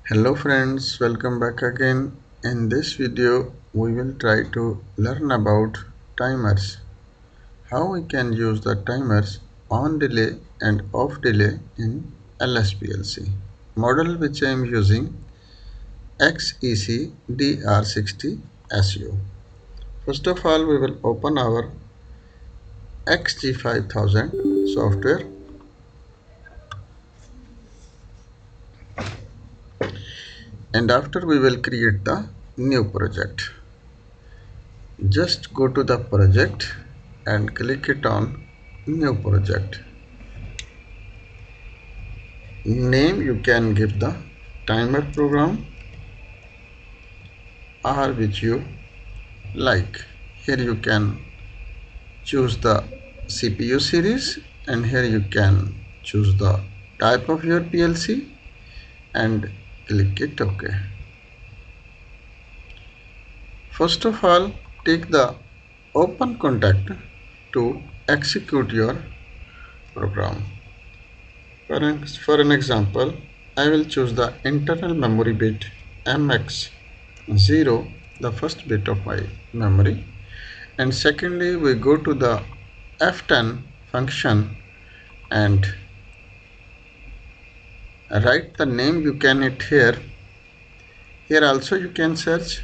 Hello friends, welcome back again. In this video we will try to learn about timers. How we can use the timers on delay and off delay in LSPLC. Model which I am using XEC-DR60SU. First of all we will open our XG5000 software and after we will create the new project. Just go to the project and click it on new project. Name you can give the timer program or which you like. Here you can choose the CPU series and here you can choose the type of your PLC and click it OK. First of all, take the open contact to execute your program. For an example, I will choose the internal memory bit MX0, the first bit of my memory, and secondly we go to the F10 function and write the name you can hit here. Here also you can search.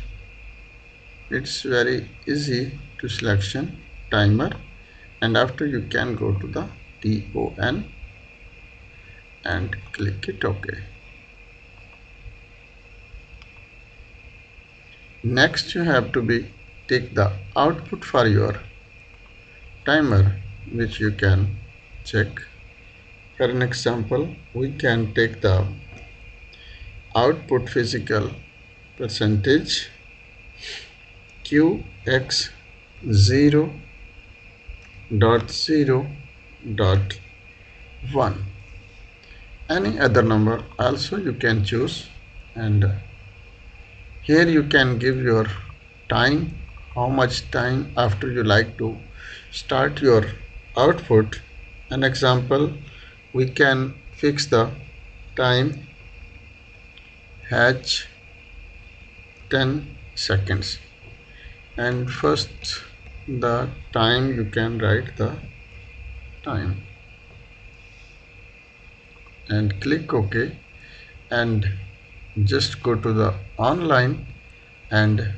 It's very easy to selection timer, and after you can go to the TON and click it OK. Next you have to take the output for your timer, which you can check. For an example, we can take the output physical percentage QX0.0.1. Any other number also you can choose, and here you can give your time, how much time after you like to start your output. An example, we can fix the time H 10 seconds, and first the time you can write the time and click OK, and just go to the online and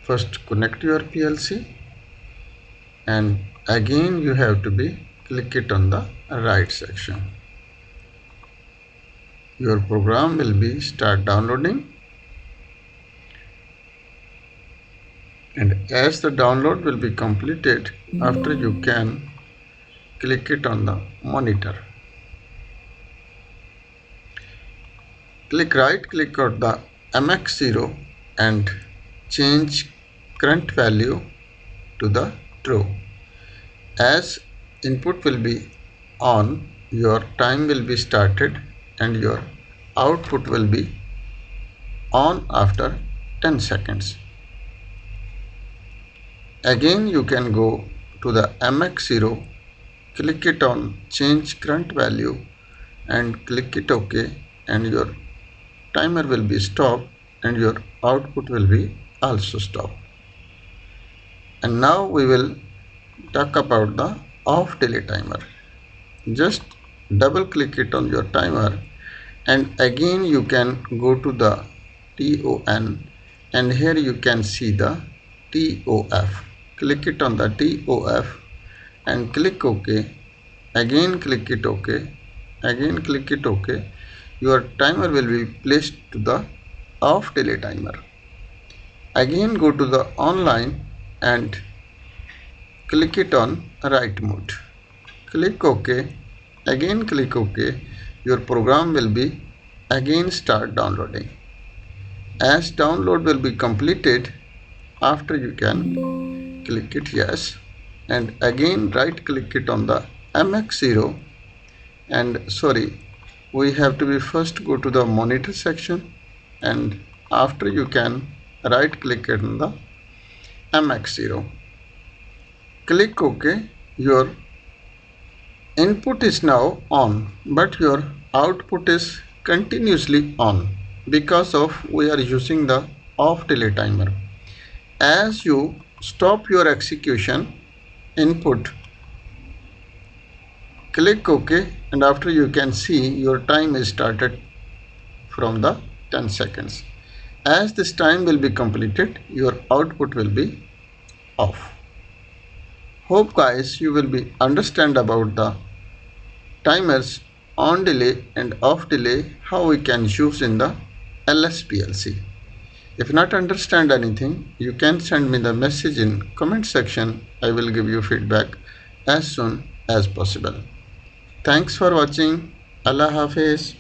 first connect your PLC, and again you have to click it on the right section. Your program will start downloading, and as the download will be completed, after you can click it on the monitor. Right click on the MX0 and change current value to the true. As input will be on, your time will be started and your output will be on after 10 seconds. Again you can go to the MX0, click it on change current value and click it OK, and your timer will be stopped and your output will be also stopped. And now we will talk about the off delay timer. Just double click it on your timer, and again you can go to the TON, and here you can see the TOF. Click it on the TOF and click OK. Again click it OK. Again click it OK. Your timer will be placed to the off delay timer. Again go to the online and click it on write mode. Click OK. Again click OK. Your program will be again start downloading. As download will be completed, after you can click it yes, and again right click it on the MX0, and we have to first go to the monitor section, and after you can right click it on the MX0. Click OK. Your input is now on, but your output is continuously on because of we are using the off delay timer. As you stop your execution, input, click OK, and after you can see your time is started from the 10 seconds. As this time will be completed, your output will be off. Hope guys you will be understand about the timers on delay and off delay, how we can use in the LSPLC. If not understand anything, you can send me the message in comment section. I will give you feedback as soon as possible. Thanks for watching. Allah Hafiz.